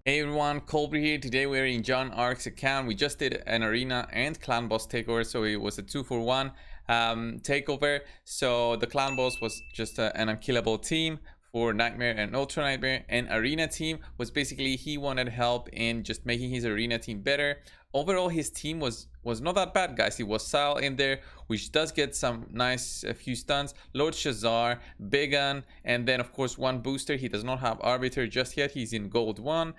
Hey everyone, Colby here. Today we're in John Ark's account. We just did an arena and clan boss takeover, so it was a 2-for-1 takeover. So the clan boss was just an unkillable team for Nightmare and Ultra Nightmare, and arena team was basically he wanted help in just making his arena team better. Overall, his team was not that bad, guys. It was Sal in there, which does get some nice few stuns. Lord Shazar, Big Gun, and then of course one booster. He does not have Arbiter just yet. He's in Gold 1.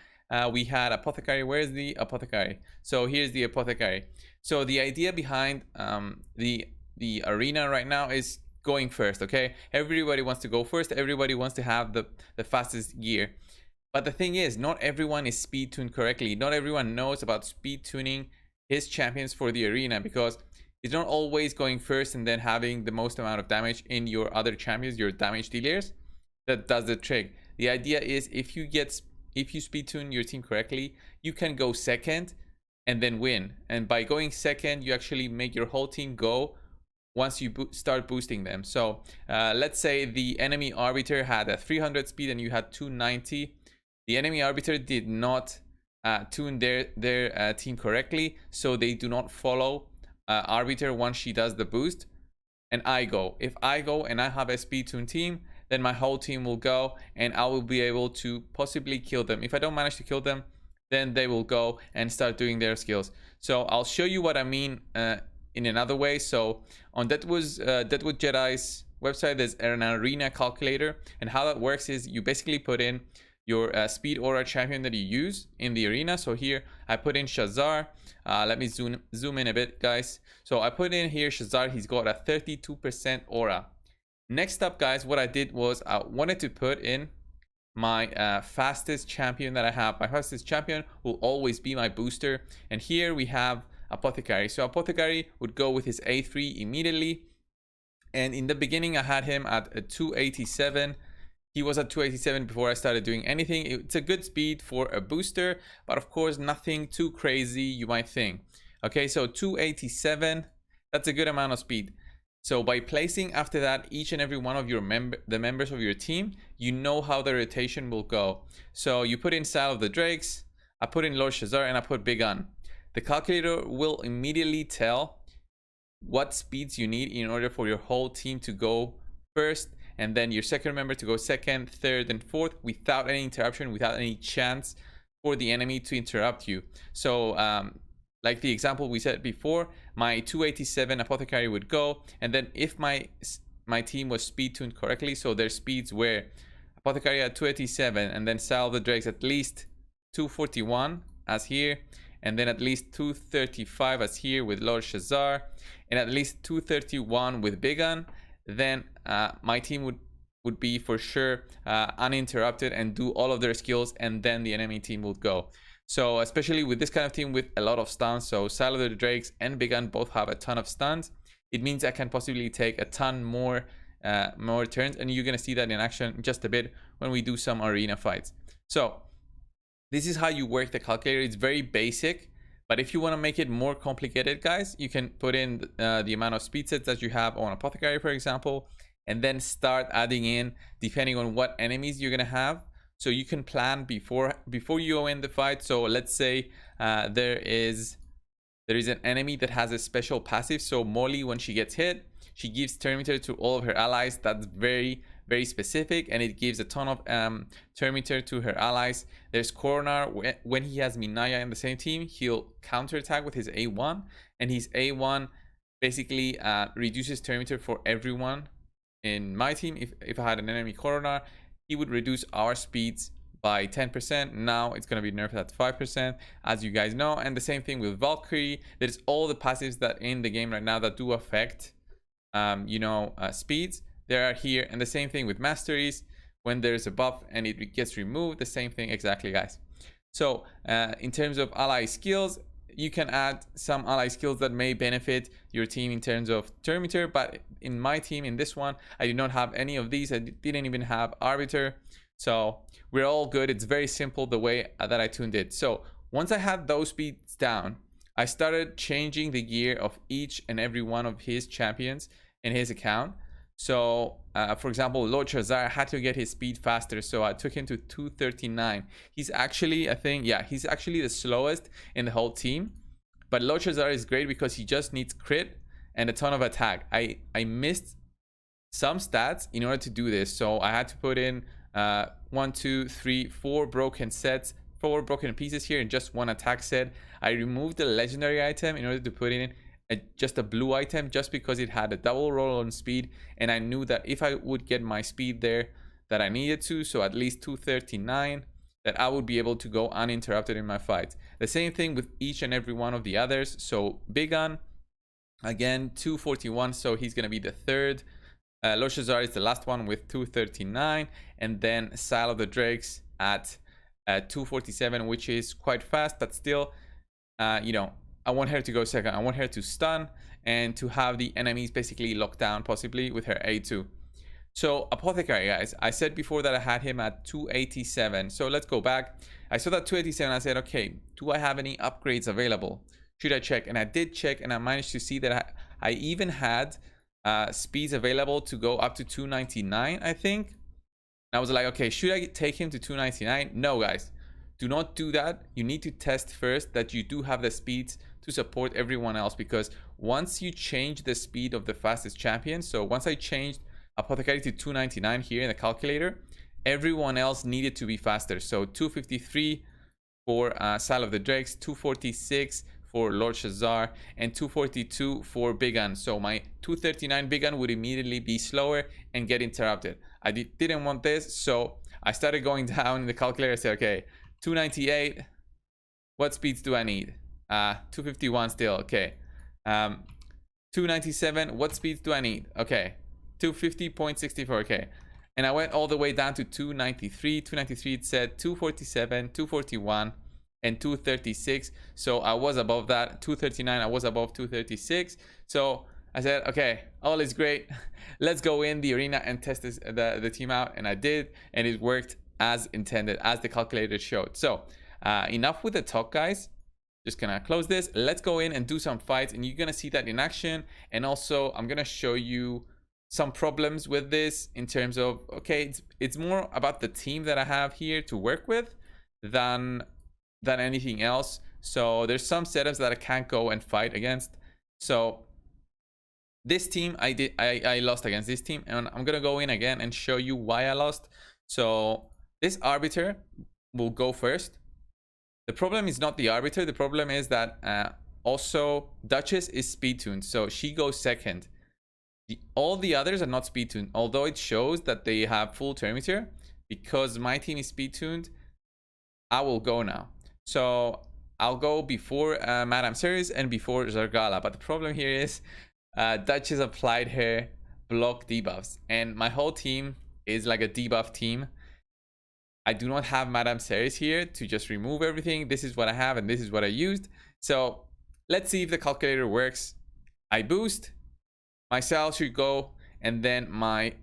We had Apothecary. Where's the Apothecary? So here's the Apothecary. So the idea behind the arena right now is going first. Okay, everybody wants to go first. Everybody wants to have the fastest gear. But the thing is, not everyone is speed tuned correctly. Not everyone knows about speed tuning his champions for the arena, because it's not always going first and then having the most amount of damage in your other champions, your damage dealers. That does the trick. The idea is if you speed tune your team correctly, you can go second and then win. And by going second, you actually make your whole team go once you start boosting them. So let's say the enemy arbiter had a 300 speed and you had 290. The enemy arbiter did not tune their team correctly, so they do not follow arbiter once she does the boost. And I go. If I go and I have a speed tune team, then my whole team will go and I will be able to possibly kill them. If I don't manage to kill them, then they will go and start doing their skills. So I'll show you what I mean in another way. So on Deadwood Jedi's website, there's an arena calculator, and how that works is you basically put in your speed aura champion that you use in the arena. So here I put in Shazar. Let me zoom in a bit, guys. So I put in here Shazar. He's got a 32% aura. Next up, guys, what I did was I wanted to put in my fastest champion that I have. My fastest champion will always be my booster, and here we have Apothecary. So Apothecary would go with his A3 immediately, and in the beginning I had him at a 287. He was at 287 before I started doing anything. It's a good speed for a booster, but of course nothing too crazy, you might think. Okay, so 287, that's a good amount of speed. So by placing after that each and every one of your members of your team, you know how the rotation will go. So you put in Sal of the Drakes, I put in Lord Shazar, and I put Big Gun. The calculator will immediately tell what speeds you need in order for your whole team to go first, and then your second member to go second, third, and fourth without any interruption, without any chance for the enemy to interrupt you. So like the example we said before, my 287 Apothecary would go, and then if my team was speed tuned correctly, so their speeds were Apothecary at 287, and then Sal of the Drakes at least 241 as here, and then at least 235 as here with Lord Shazar, and at least 231 with Big Gun, then my team would be for sure uninterrupted and do all of their skills, and then the enemy team would go. So especially with this kind of team with a lot of stuns, so Sal of the Drakes and Big Gun both have a ton of stuns, it means I can possibly take a ton more turns, and you're gonna see that in action in just a bit when we do some arena fights. So this is how you work the calculator. It's very basic, but if you want to make it more complicated, guys, you can put in the amount of speed sets that you have on Apothecary, for example, and then start adding in depending on what enemies you're gonna have. So you can plan before you go in the fight. So let's say there is an enemy that has a special passive. So Molly, when she gets hit, she gives Terminator to all of her allies. That's very, very specific, and it gives a ton of Terminator to her allies. There's Coronar. When he has Minaya in the same team, he'll counterattack with his A1, and his A1 basically reduces Terminator for everyone. In my team, if I had an enemy Coronar, he would reduce our speeds by 10%. Now it's going to be nerfed at 5%, as you guys know. And the same thing with Valkyrie. There's all the passives that in the game right now that do affect speeds. They are here. And the same thing with masteries. When there's a buff and it gets removed, the same thing exactly, guys. So in terms of ally skills, you can add some ally skills that may benefit your team in terms of Terminator, but in my team, in this one, I did not have any of these. I didn't even have Arbiter, so we're all good. It's very simple the way that I tuned it. So once I had those speeds down, I started changing the gear of each and every one of his champions in his account. So, for example, Lord Charizard had to get his speed faster, so I took him to 239. He's actually, I think, yeah, he's actually the slowest in the whole team. But Lord Charizard is great because he just needs crit and a ton of attack. I missed some stats in order to do this, so I had to put in 1, 2, 3, 4 broken sets, 4 broken pieces here in just one attack set. I removed the legendary item in order to put in just a blue item, just because it had a double roll on speed, and I knew that if I would get my speed there that I needed to, so at least 239, that I would be able to go uninterrupted in my fights. The same thing with each and every one of the others. So Bigan, again, 241, so he's gonna be the third. Lord Charizard is the last one with 239, and then Sile of the Drakes at 247, which is quite fast, but still, you know, I want her to go second. I want her to stun and to have the enemies basically locked down, possibly with her A2. So Apothecary, guys, I said before that I had him at 287. So let's go back. I saw that 287. I said, okay, do I have any upgrades available? Should I check? And I did check, and I managed to see that I even had speeds available to go up to 299, I think. And I was like, okay, should I take him to 299? No, guys, do not do that. You need to test first that you do have the speeds to support everyone else, because once you change the speed of the fastest champion, so once I changed Apothecary to 299 here in the calculator, everyone else needed to be faster. So 253 for Sile of the Drakes, 246 for Lord Charizard, and 242 for Bigan. So my 239 Bigan would immediately be slower and get interrupted. I didn't want this, so I started going down in the calculator. I said, okay, 298, what speeds do I need? 251 still, okay. 297, what speeds do I need? Okay, 250.64, okay. And I went all the way down to 293. 293, it said 247, 241, and 236. So I was above that. 239, I was above 236. So I said, okay, all is great. Let's go in the arena and test the team out. And I did, and it worked as intended, as the calculator showed. So enough with the talk, guys. Just gonna close this. Let's go in and do some fights, and you're gonna see that in action. And also, I'm gonna show you some problems with this in terms of, okay, it's more about the team that I have here to work with than anything else. So there's some setups that I can't go and fight against. So this team, I lost against this team, and I'm gonna go in again and show you why I lost. So this Arbiter will go first. The problem is not the Arbiter. The problem is that also Duchess is speed tuned, so she goes second. All the others are not speed tuned, although it shows that they have full turn meter. Because my team is speed tuned, I will go now. So I'll go before Madame Ceres and before Zargala. But the problem here is Duchess applied her block debuffs, and my whole team is like a debuff team. I do not have Madame Ceres here to just remove everything. This is what I have, and this is what I used. So let's see if the calculator works. I boost. My Sal should go, and then my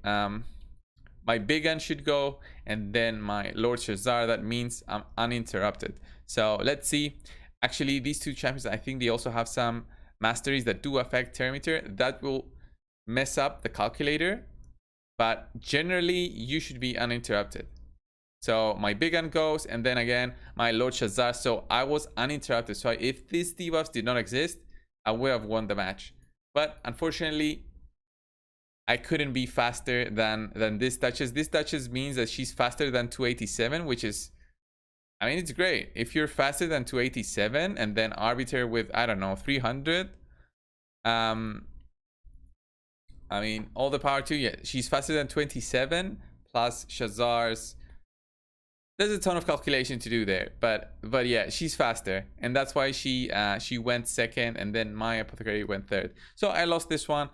Bigan should go, and then my Lord Charizard. That means I'm uninterrupted. So let's see. Actually, these two champions, I think they also have some masteries that do affect turn meter. That will mess up the calculator, but generally you should be uninterrupted. So my Bigan goes, and then again my Lord Charizard. So I was uninterrupted. So if these debuffs did not exist, I would have won the match. But unfortunately, I couldn't be faster than this Duchess. This Duchess means that she's faster than 287, which is, I mean, it's great. If you're faster than 287 and then Arbiter with, I don't know, 300, I mean, all the power to you. Yeah, she's faster than 27 plus Charizard's. There's a ton of calculation to do there, but yeah, she's faster, and that's why she went second, and then my Apothecary went third. So I lost this one.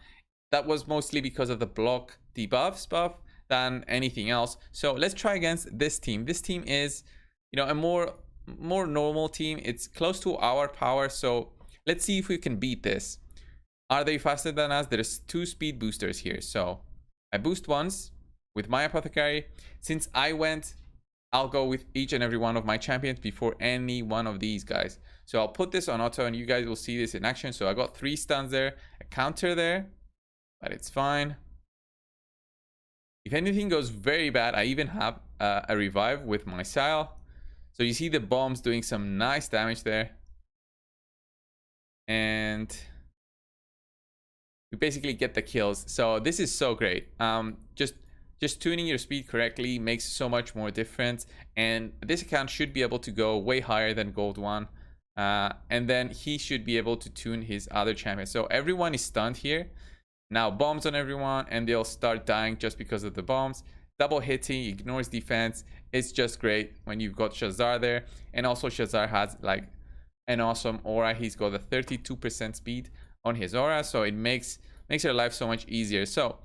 That was mostly because of the block debuffs buff than anything else. So let's try against this team. This team is, you know, a more normal team. It's close to our power, so let's see if we can beat this. Are they faster than us? There's 2 speed boosters here, so I boost once with my Apothecary. Since I went, I'll go with each and every one of my champions before any one of these guys. So I'll put this on auto, and you guys will see this in action. So I got 3 stuns there, a counter there, but it's fine. If anything goes very bad, I even have a revive with my Sile. So you see the bombs doing some nice damage there. And we basically get the kills. So this is so great. Just tuning your speed correctly makes so much more difference. And this account should be able to go way higher than Gold 1. And then he should be able to tune his other champions. So everyone is stunned here. Now bombs on everyone and they'll start dying just because of the bombs. Double hitting, ignores defense. It's just great when you've got Shazar there. And also Shazar has like an awesome aura. He's got a 32% speed on his aura, so it makes your life so much easier. So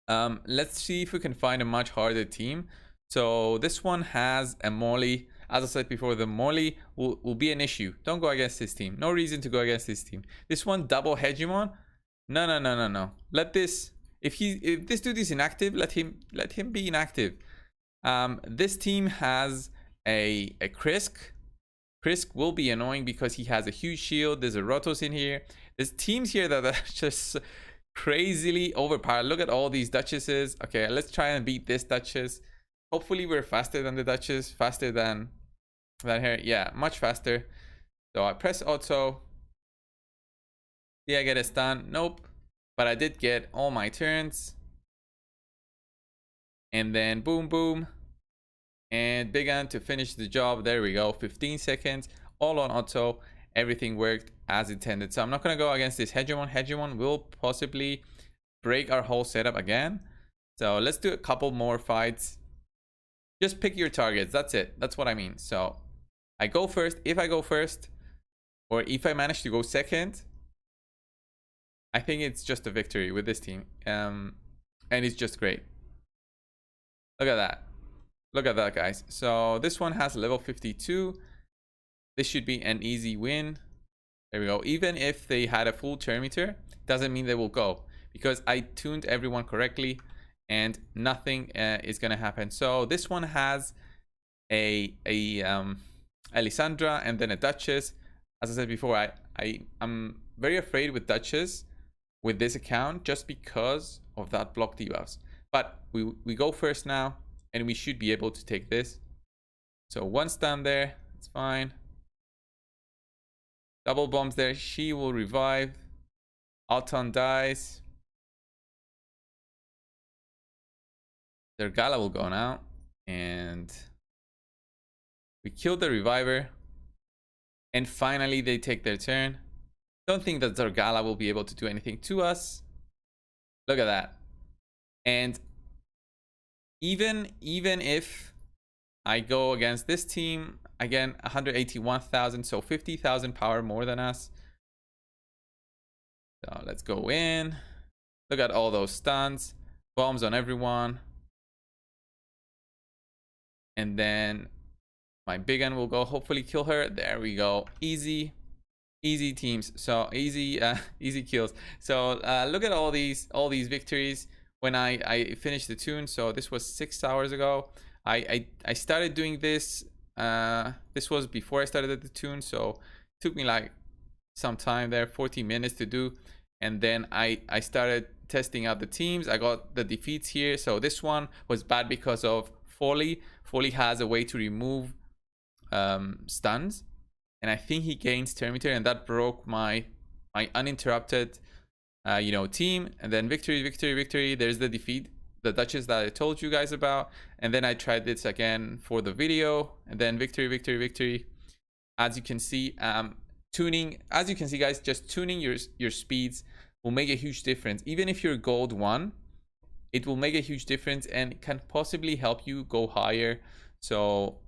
let's see if we can find a much harder team. So this one has a Molly. As I said before, the Molly will be an issue. Don't go against this team. No reason to go against this team. This one, double hegemon. No. Let this, if this dude is inactive, let him be inactive. This team has a Krisk. Krisk will be annoying because he has a huge shield. There's a Rotos in here. There's teams here that are just crazily overpowered. Look at all these Duchesses. Okay, let's try and beat this Duchess. Hopefully we're faster than the Duchess, faster than her. Yeah, much faster. So I press auto. Did I get a stun? Nope. But I did get all my turns. And then boom, boom. And Big Ant to finish the job. There we go. 15 seconds. All on auto. Everything worked as intended. So I'm not going to go against this Hegemon. Hegemon will possibly break our whole setup again. So let's do a couple more fights. Just pick your targets. That's it. That's what I mean. So I go first. If I go first, or if I manage to go second, I think it's just a victory with this team. And it's just great. Look at that. Look at that, guys. So this one has level 52. This should be an easy win. There we go. Even if they had a full turn meter, doesn't mean they will go, because I tuned everyone correctly and nothing is gonna happen. So this one has a Alessandra and then a Duchess. As I said before, I'm very afraid with Duchess with this account just because of that block debuffs. But we go first now, and we should be able to take this. So one stun there, it's fine. Double bombs there, she will revive. Alton dies. Their Gala will go now. And we killed the reviver. And finally they take their turn. Don't think that Zargala will be able to do anything to us. Look at that. And even if I go against this team, again, 181,000, so 50,000 power more than us. So let's go in. Look at all those stuns. Bombs on everyone. And then my big one will go hopefully kill her. There we go. Easy teams. So easy kills. So look at all these victories when I finished the tune. So this was 6 hours ago. I started doing this. This was before I started the tune, so it took me like some time there, 40 minutes to do. And then I started testing out the teams. I got the defeats here. So this one was bad because of Foley. Foley has a way to remove stuns, and I think he gains turn meter, and that broke my uninterrupted team. And then victory. There's the defeat, the Duchess that I told you guys about. And then I tried this again for the video, and then victory. As you can see, guys, just tuning your speeds will make a huge difference. Even if you're gold 1, it will make a huge difference and can possibly help you go higher. So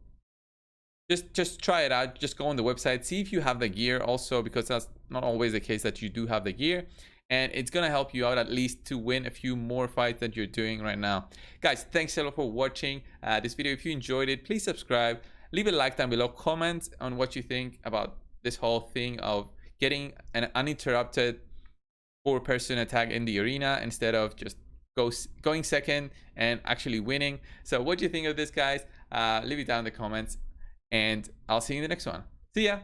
just try it out. Just go on the website, see if you have the gear also, because that's not always the case that you do have the gear. And it's gonna help you out at least to win a few more fights that you're doing right now. Guys, thanks a lot for watching this video. If you enjoyed it, please subscribe, leave a like down below, comment on what you think about this whole thing of getting an uninterrupted 4-person attack in the arena instead of just going second and actually winning. So what do you think of this, guys? Leave it down in the comments, and I'll see you in the next one. See ya.